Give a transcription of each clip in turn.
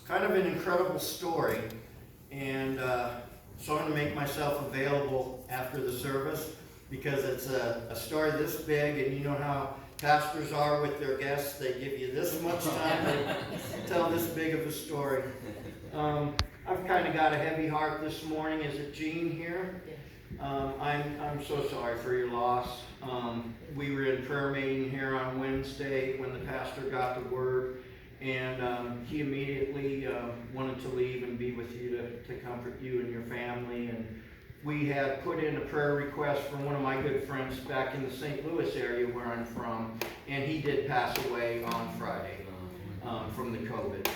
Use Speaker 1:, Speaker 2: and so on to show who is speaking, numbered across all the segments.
Speaker 1: kind of an incredible story, and so I'm going to make myself available after the service because it's a story this big, and you know how pastors are with their guests. They give you this much time to tell this big of a story. I've kind of got a heavy heart this morning. Is it Jean here? I'm so sorry for your loss. We were in prayer meeting here on Wednesday when the pastor got the word, and he immediately wanted to leave and be with you to comfort you and your family. And we had put in a prayer request from one of my good friends back in the St. Louis area where I'm from, and he did pass away on Friday from the COVID.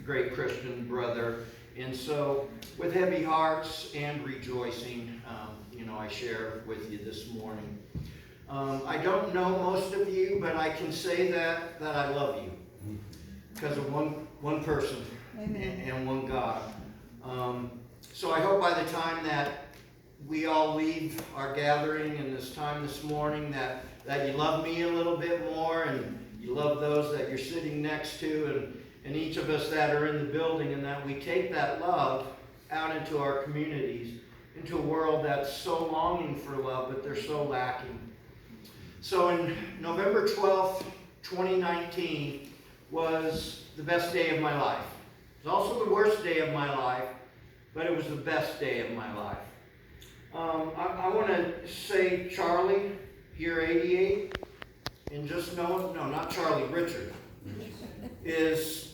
Speaker 1: Great Christian brother. And so with heavy hearts and rejoicing, I share with you this morning. I don't know most of you, but I can say that I love you because of one person. Amen. And one God. So I hope by the time that we all leave our gathering and this time this morning that you love me a little bit more, and you love those that you're sitting next to, and each of us that are in the building, and that we take that love out into our communities, into a world that's so longing for love, but they're so lacking. So in November 12th, 2019 was the best day of my life. It was also the worst day of my life, but it was the best day of my life. I want to say Charlie, here 88, and just know, no, not Charlie, Richard, is,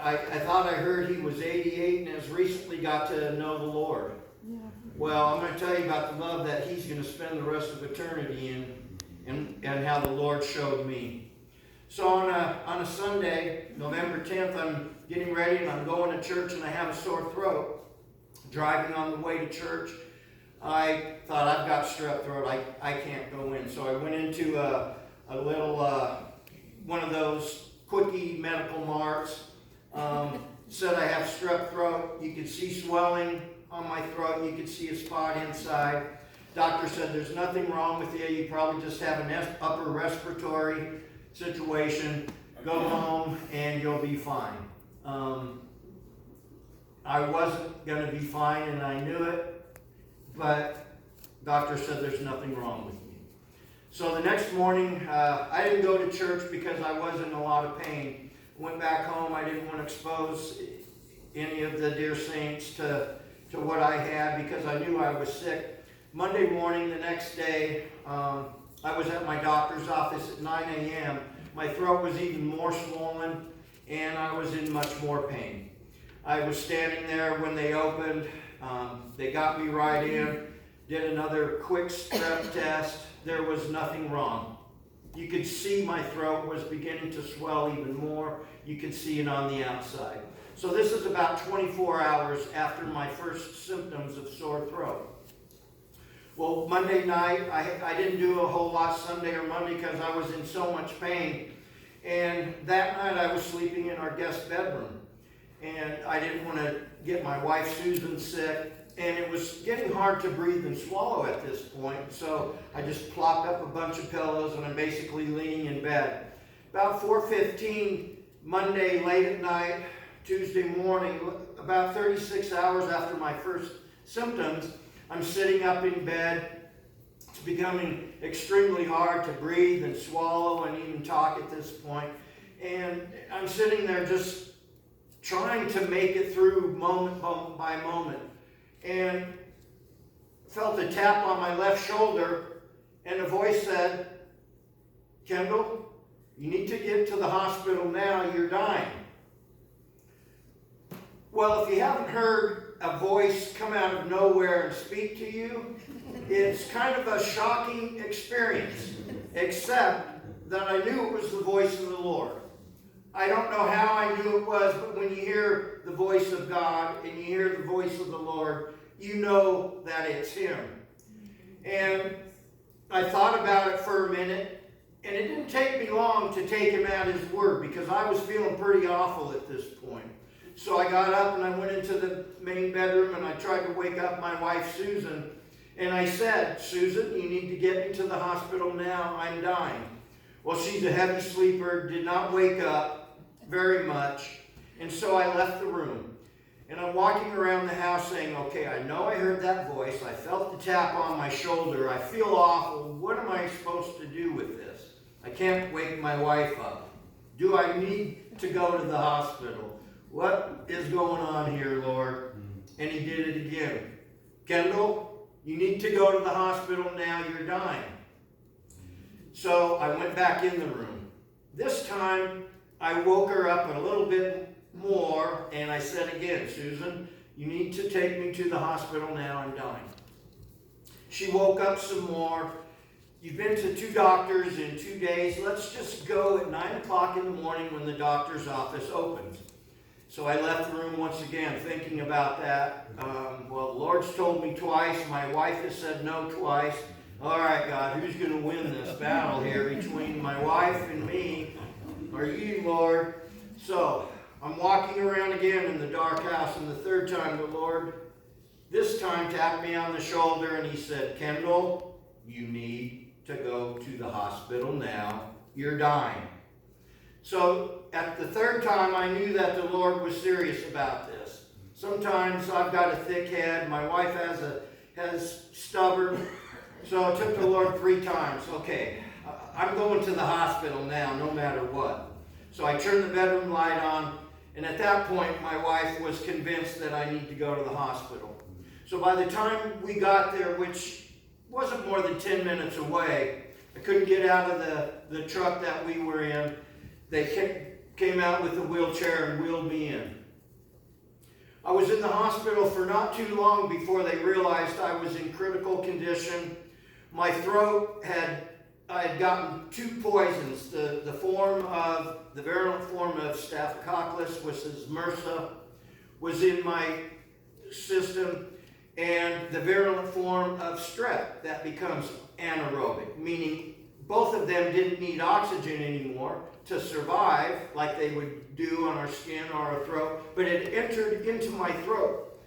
Speaker 1: I thought I heard he was 88 and has recently got to know the Lord. Yeah. Well, I'm going to tell you about the love that he's going to spend the rest of eternity in, and how the Lord showed me. So on a Sunday, November 10th, I'm getting ready and I'm going to church, and I have a sore throat. Driving on the way to church, I thought, I've got strep throat, I can't go in. So I went into a little, one of those quickie medical marts, said I have strep throat. You could see swelling on my throat, you could see a spot inside. Doctor said, there's nothing wrong with you, you probably just have an upper respiratory situation. Go home and you'll be fine. I wasn't going to be fine, and I knew it, but doctor said there's nothing wrong with me. So the next morning, I didn't go to church because I was in a lot of pain. Went back home. I didn't want to expose any of the dear saints to what I had because I knew I was sick. Monday morning, the next day, I was at my doctor's office at 9 a.m. My throat was even more swollen, and I was in much more pain. I was standing there when they opened. They got me right in, did another quick strep test. There was nothing wrong. You could see my throat was beginning to swell even more. You could see it on the outside. So this is about 24 hours after my first symptoms of sore throat. Well, Monday night, I didn't do a whole lot Sunday or Monday because I was in so much pain. And that night I was sleeping in our guest bedroom. And I didn't want to get my wife Susan sick, and it was getting hard to breathe and swallow at this point, so I just plopped up a bunch of pillows and I'm basically leaning in bed. About 4:15 Monday late at night, Tuesday morning, about 36 hours after my first symptoms, I'm sitting up in bed. It's becoming extremely hard to breathe and swallow and even talk at this point, and I'm sitting there just trying to make it through moment by moment, and felt a tap on my left shoulder, and a voice said, Kendall, you need to get to the hospital now, you're dying. Well, if you haven't heard a voice come out of nowhere and speak to you, it's kind of a shocking experience, except that I knew it was the voice of the Lord. I don't know how I knew it was, but when you hear the voice of God and you hear the voice of the Lord, you know that it's Him. And I thought about it for a minute, and it didn't take me long to take Him at His word because I was feeling pretty awful at this point. So I got up and I went into the main bedroom and I tried to wake up my wife Susan. And I said, Susan, you need to get me to the hospital now, I'm dying. Well, she's a heavy sleeper, did not wake up very much. And so I left the room. And I'm walking around the house saying, okay, I know I heard that voice. I felt the tap on my shoulder. I feel awful. What am I supposed to do with this? I can't wake my wife up. Do I need to go to the hospital? What is going on here, Lord? And he did it again. Kendall, you need to go to the hospital now. You're dying. So I went back in the room. This time, I woke her up a little bit more, and I said again, Susan, you need to take me to the hospital now. I'm dying. She woke up some more. You've been to 2 doctors in 2 days. Let's just go at 9 o'clock in the morning when the doctor's office opens. So I left the room once again thinking about that. Well, the Lord's told me twice. My wife has said no twice. All right, God, who's going to win this battle here between my wife and me? Are you, Lord? So I'm walking around again in the dark house, and the third time the Lord this time tapped me on the shoulder, and he said, Kendall, you need to go to the hospital now. You're dying. So at the third time, I knew that the Lord was serious about this. Sometimes I've got a thick head. My wife has stubborn. So it took the Lord 3 times. Okay, I'm going to the hospital now, no matter what. So I turned the bedroom light on, and at that point, my wife was convinced that I need to go to the hospital. So by the time we got there, which wasn't more than 10 minutes away, I couldn't get out of the truck that we were in. They came out with a wheelchair and wheeled me in. I was in the hospital for not too long before they realized I was in critical condition. My throat I had gotten 2 poisons. The virulent form of Staphylococcus, which is MRSA, was in my system, and the virulent form of strep that becomes anaerobic, meaning both of them didn't need oxygen anymore to survive like they would do on our skin or our throat, but it entered into my throat.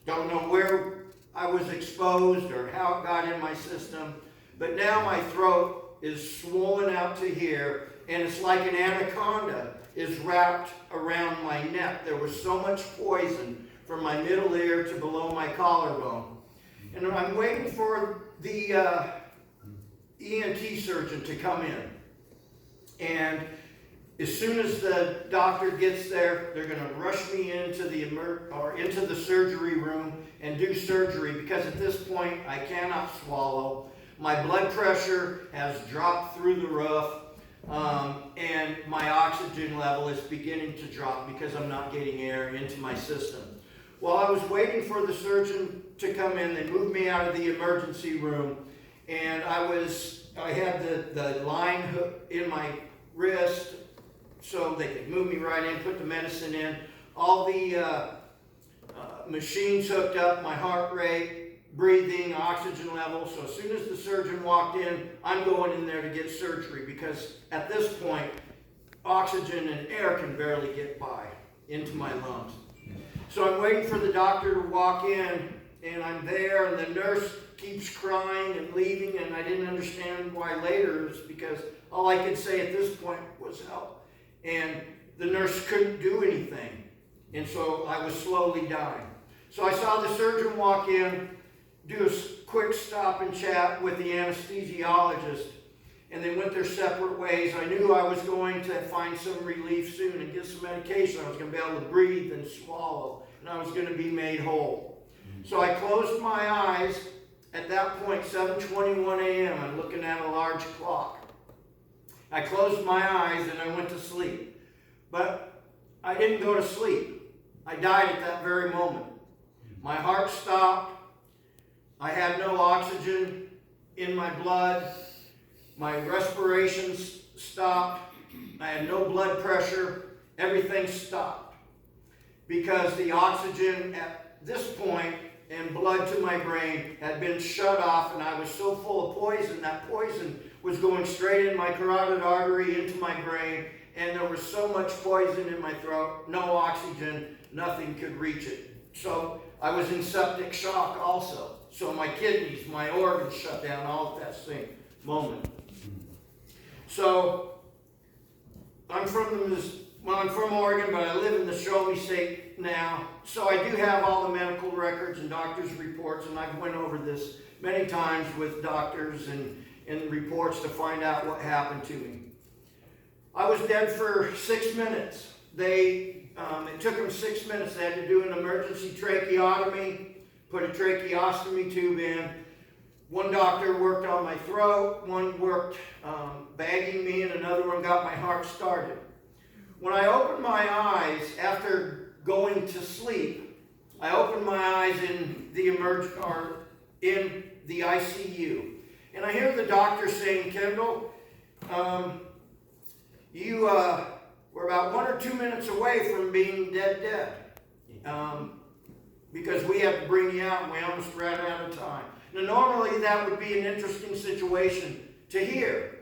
Speaker 1: Don't know where I was exposed or how it got in my system, but now my throat is swollen out to here, and it's like an anaconda is wrapped around my neck. There was so much poison from my middle ear to below my collarbone. And I'm waiting for the ENT surgeon to come in. And as soon as the doctor gets there, they're going to rush me into the surgery room and do surgery, because at this point I cannot swallow. My blood pressure has dropped through the roof, and my oxygen level is beginning to drop because I'm not getting air into my system. While I was waiting for the surgeon to come in, they moved me out of the emergency room, and I had the line hook in my wrist so they could move me right in, put the medicine in. All the machines hooked up, my heart rate, breathing, oxygen level. So as soon as the surgeon walked in, I'm going in there to get surgery, because at this point, oxygen and air can barely get by into my lungs. So I'm waiting for the doctor to walk in, and I'm there, and the nurse keeps crying and leaving, and I didn't understand why later. It's because all I could say at this point was help. And the nurse couldn't do anything. And so I was slowly dying. So I saw the surgeon walk in, do a quick stop and chat with the anesthesiologist, and they went their separate ways. I knew I was going to find some relief soon and get some medication. I was going to be able to breathe and swallow, and I was going to be made whole. So I closed my eyes. At that point, 7:21 a.m., I'm looking at a large clock. I closed my eyes and I went to sleep. But I didn't go to sleep. I died at that very moment. My heart stopped. I had no oxygen in my blood. My respiration stopped. I had no blood pressure. Everything stopped. Because the oxygen at this point and blood to my brain had been shut off, and I was so full of poison, that poison was going straight in my carotid artery into my brain, and there was so much poison in my throat, no oxygen, nothing could reach it. So I was in septic shock also. So my kidneys, my organs shut down all at that same moment. So I'm from the well, I'm from Oregon, but I live in the Show-Me State now. So I do have all the medical records and doctors' reports, and I've went over this many times with doctors and reports to find out what happened to me. I was dead for 6 minutes. It took them 6 minutes. They had to do an emergency tracheotomy, put a tracheostomy tube in. One doctor worked on my throat, one worked bagging me, and another one got my heart started. When I opened my eyes after going to sleep, I opened my eyes in the ICU. And I hear the doctor saying, Kendall, you were about 1 or 2 minutes away from being dead. Because we have to bring you out and we almost ran out of time. Now normally that would be an interesting situation to hear.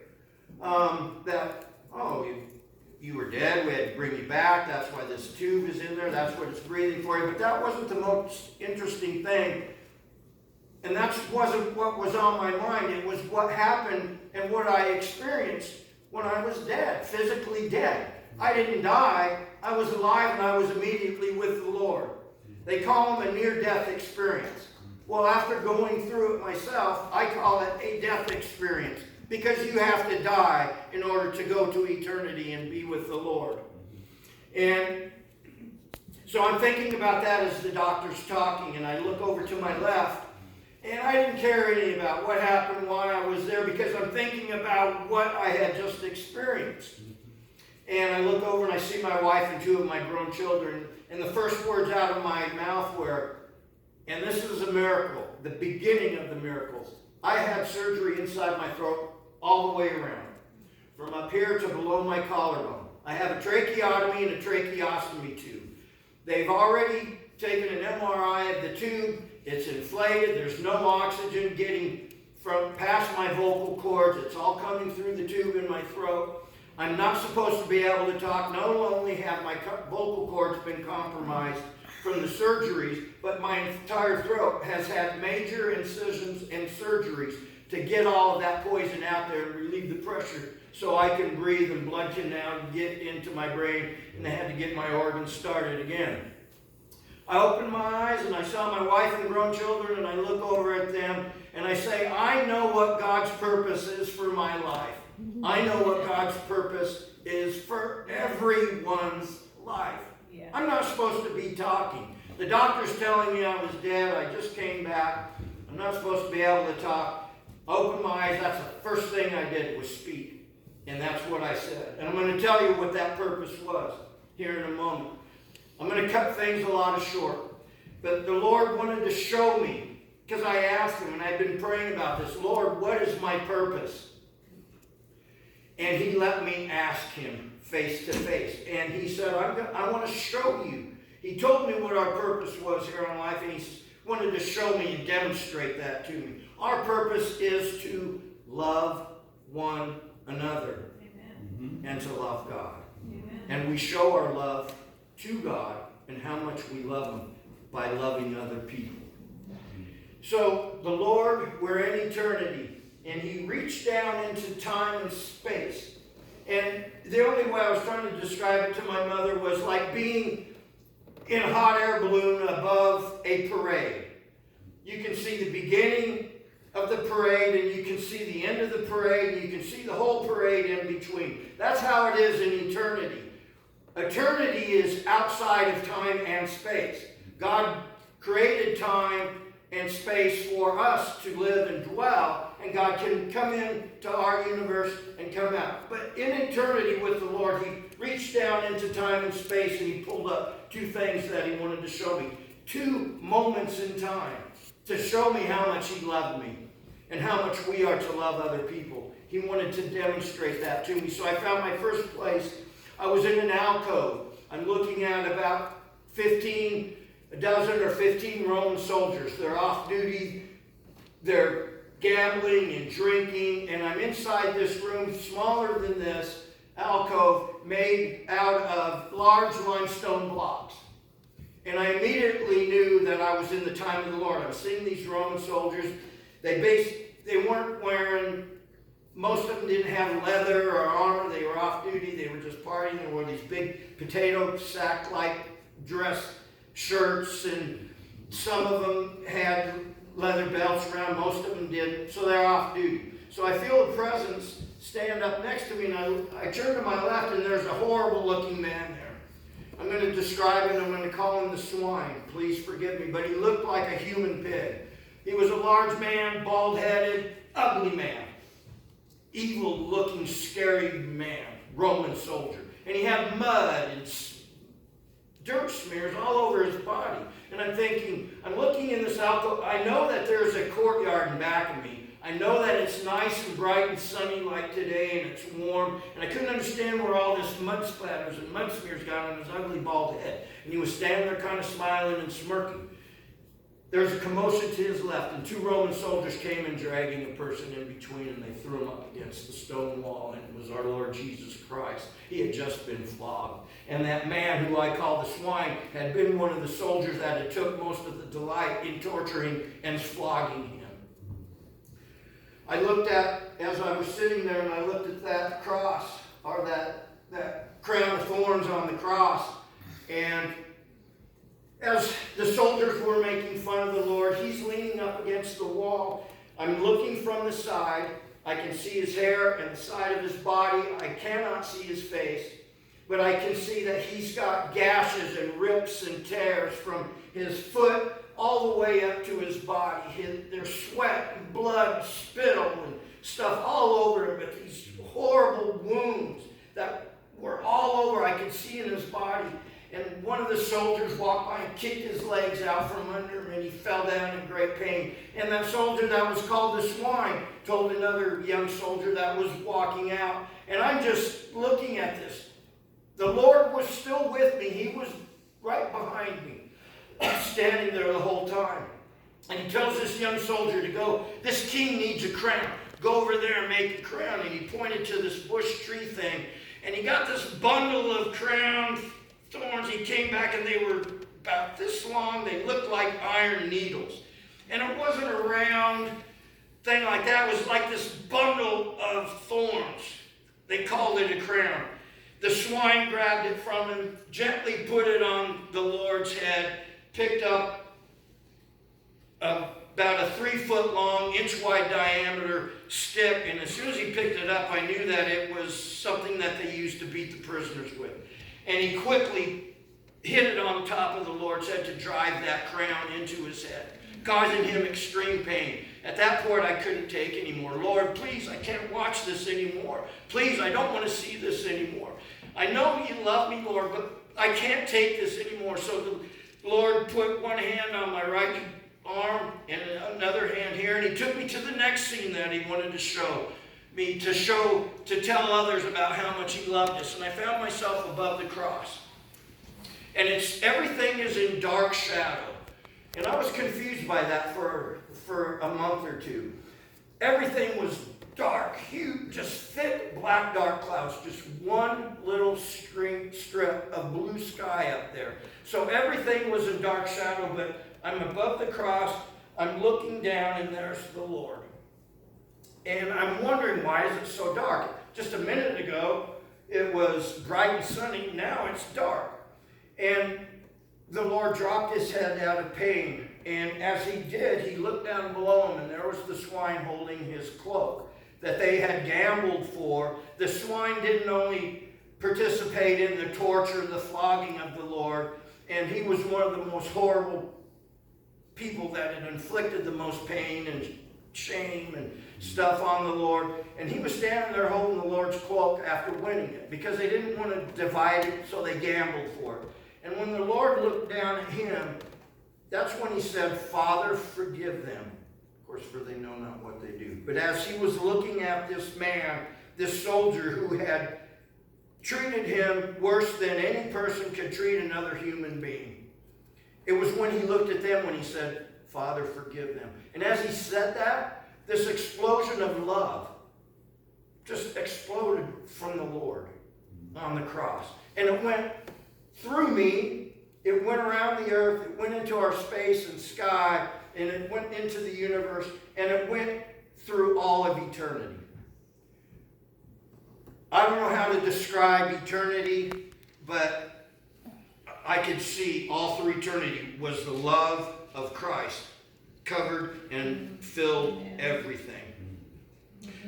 Speaker 1: That, oh, you were dead, we had to bring you back, that's why this tube is in there, that's what it's breathing for you. But that wasn't the most interesting thing. And that wasn't what was on my mind. It was what happened and what I experienced when I was dead, physically dead. I didn't die, I was alive and I was immediately with the Lord. They call them a near-death experience. Well, after going through it myself, I call it a death experience. Because you have to die in order to go to eternity and be with the Lord. And so I'm thinking about that as the doctor's talking, and I look over to my left, and I didn't care any about what happened, why I was there, because I'm thinking about what I had just experienced. And I look over and I see my wife and 2 of my grown children, and the first words out of my mouth were, and this is a miracle, the beginning of the miracles. I had surgery inside my throat all the way around, from up here to below my collarbone. I have a tracheotomy and a tracheostomy tube. They've already taken an MRI of the tube. It's inflated. There's no oxygen getting from past my vocal cords. It's all coming through the tube in my throat. I'm not supposed to be able to talk. Not only have my vocal cords been compromised from the surgeries, but my entire throat has had major incisions and surgeries to get all of that poison out there and relieve the pressure so I can breathe and blood can now get into my brain, and they had to get my organs started again. I opened my eyes and I saw my wife and grown children, and I look over at them and I say, I know what God's purpose is for my life. I know what God's purpose is for everyone's life. Yeah. I'm not supposed to be talking. The doctor's telling me I was dead. I just came back. I'm not supposed to be able to talk. Open my eyes. That's the first thing I did was speak. And that's what I said. And I'm going to tell you what that purpose was here in a moment. I'm going to cut things a lot short. But the Lord wanted to show me, because I asked Him, and I've been praying about this, Lord, what is my purpose? And He let me ask Him face to face. And He said, I want to show you. He told me what our purpose was here on life, and He wanted to show me and demonstrate that to me. Our purpose is to love one another. Amen. And to love God. Amen. And we show our love to God and how much we love Him by loving other people. So the Lord, we're in eternity, and He reached down into time and space. And the only way I was trying to describe it to my mother was like being in a hot air balloon above a parade. You can see the beginning of the parade, and you can see the end of the parade, and you can see the whole parade in between. That's how it is in eternity. Eternity is outside of time and space. God created time and space for us to live and dwell, and God can come into our universe and come out. But in eternity with the Lord, He reached down into time and space, and He pulled up 2 things that He wanted to show me. 2 moments in time to show me how much He loved me and how much we are to love other people. He wanted to demonstrate that to me. So I found my first place. I was in an alcove. I'm looking at about 15 Roman soldiers. They're off duty. They're gambling and drinking. And I'm inside this room, smaller than this alcove, made out of large limestone blocks. And I immediately knew that I was in the time of the Lord. I was seeing these Roman soldiers. They weren't wearing Most of them didn't have leather or armor. They were off duty. They were just partying. They wore these big potato sack-like dress shirts, and some of them had leather belts around. Most of them didn't. So they're off duty. So I feel a presence stand up next to me, and I turn to my left, and there's a horrible-looking man there. I'm going to describe it. I'm going to call him the swine. Please forgive me. But he looked like a human pig. He was a large man, bald-headed, ugly man. Evil-looking, scary man, Roman soldier. And he had mud and dirt smears all over his body. And I'm thinking, I'm looking in this alcove. I know that there's a courtyard in back of me. I know that it's nice and bright and sunny like today, and it's warm. And I couldn't understand where all this mud splatters and mud smears got on his ugly bald head. And he was standing there kind of smiling and smirking. There was a commotion to his left, and 2 Roman soldiers came and dragging a person in between, and they threw him up against the stone wall, and it was our Lord Jesus Christ. He had just been flogged. And that man, who I call the swine, had been one of the soldiers that had took most of the delight in torturing and flogging him. I looked at, as I was sitting there, and I looked at that cross, or that crown of thorns on the cross, and as the soldiers were making fun of the Lord, he's leaning up against the wall. I'm looking from the side. I can see his hair and the side of his body. I cannot see his face, but I can see that he's got gashes and rips and tears from his foot all the way up to his body. There's sweat and blood, spittle and stuff all over him, but these horrible wounds that were all over, I could see in his body. And one of the soldiers walked by and kicked his legs out from under him, and he fell down in great pain. And that soldier that was called the swine told another young soldier that was walking out. And I'm just looking at this. The Lord was still with me. He was right behind me, standing there the whole time. And he tells this young soldier to go, this king needs a crown. Go over there and make a crown. And he pointed to this bush tree thing. And he got this bundle of crown thorns. He came back, and they were about this long. They looked like iron needles. And it wasn't a round thing like that. It was like this bundle of thorns. They called it a crown. The swine grabbed it from him, gently put it on the Lord's head, picked up about a 3-foot long, inch-wide diameter stick, and as soon as he picked it up, I knew that it was something that they used to beat the prisoners with. And he quickly hit it on top of the Lord's head to drive that crown into his head, causing him extreme pain. At that point, I couldn't take anymore. Lord, please, I can't watch this anymore. Please, I don't want to see this anymore. I know you love me, Lord, but I can't take this anymore. So the Lord put one hand on my right arm and another hand here, and he took me to the next scene that he wanted to show me, to tell others about how much he loved us. And I found myself above the cross. And everything is in dark shadow. And I was confused by that for a month or two. Everything was dark, huge, just thick black dark clouds, just one little strip of blue sky up there. So everything was in dark shadow, but I'm above the cross, I'm looking down, and there's the Lord. And I'm wondering, why is it so dark? Just a minute ago, it was bright and sunny. Now it's dark. And the Lord dropped his head out of pain. And as he did, he looked down below him, and there was the swine holding his cloak that they had gambled for. The swine didn't only participate in the torture, the flogging of the Lord, and he was one of the most horrible people that had inflicted the most pain and shame and stuff on the Lord. And he was standing there holding the Lord's cloak after winning it, because they didn't want to divide it, so they gambled for it. And when the Lord looked down at him, that's when he said, Father, forgive them. Of course, for they know not what they do. But as he was looking at this man, this soldier who had treated him worse than any person could treat another human being, it was when he looked at them when he said, Father, forgive them. And as he said that, this explosion of love just exploded from the Lord on the cross. And it went through me, it went around the earth, it went into our space and sky, and it went into the universe, and it went through all of eternity. I don't know how to describe eternity, but I could see all through eternity was the love of Christ covered and filled everything.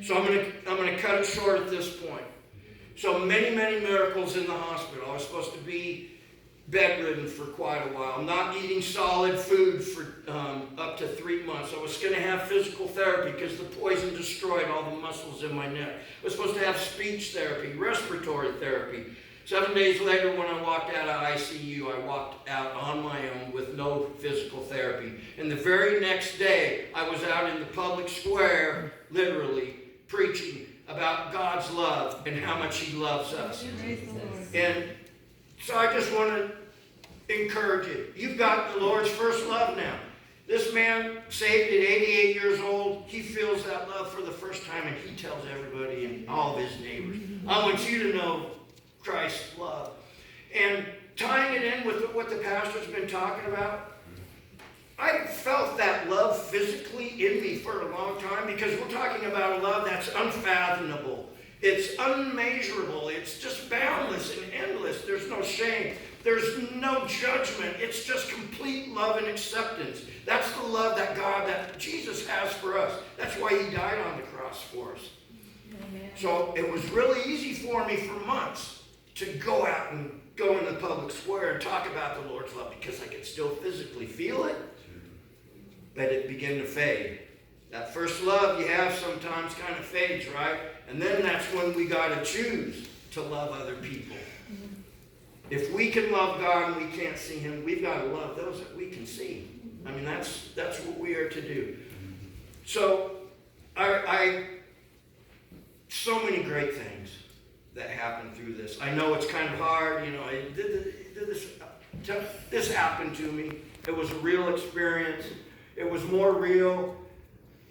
Speaker 1: So I'm gonna cut it short at this point. So many miracles in the hospital. I was supposed to be bedridden for quite a while, not eating solid food for up to 3 months. I was going to have physical therapy because the poison destroyed all the muscles in my neck. I was supposed to have speech therapy, respiratory therapy. 7 days later, when I walked out of ICU, I walked out on my own with no physical therapy. And the very next day, I was out in the public square, literally, preaching about God's love and how much He loves us. And so I just want to encourage you. You've got the Lord's first love now. This man, saved at 88 years old, he feels that love for the first time, and he tells everybody and all of his neighbors, I want you to know Christ's love. And tying it in with what the pastor's been talking about, I felt that love physically in me for a long time, because we're talking about a love that's unfathomable. It's unmeasurable. It's just boundless and endless. There's no shame. There's no judgment. It's just complete love and acceptance. That's the love that Jesus has for us. That's why He died on the cross for us. Amen. So it was really easy for me for months to go out and go in the public square and talk about the Lord's love, because I could still physically feel it, but it began to fade. That first love you have sometimes kind of fades, right? And then that's when we got to choose to love other people. If we can love God and we can't see Him, we've got to love those that we can see. I mean, that's what we are to do. So, so many great things that happened through this. I know it's kind of hard, you know. This happened to me. It was a real experience. It was more real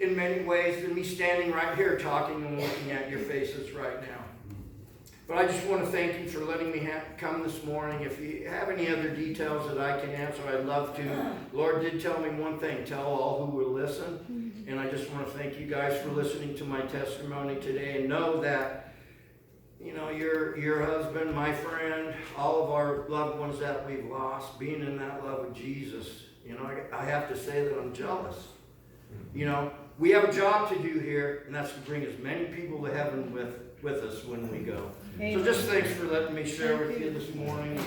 Speaker 1: in many ways than me standing right here talking and looking at your faces right now. But I just want to thank you for letting me come this morning. If you have any other details that I can answer, I'd love to. The Lord did tell me one thing: tell all who will listen. And I just want to thank you guys for listening to my testimony today, and know that, you know, your husband, my friend, all of our loved ones that we've lost, being in that love of Jesus, you know, I have to say that I'm jealous. You know, we have a job to do here, and that's to bring as many people to heaven with us when we go. Amen. So just thanks for letting me share with you this morning.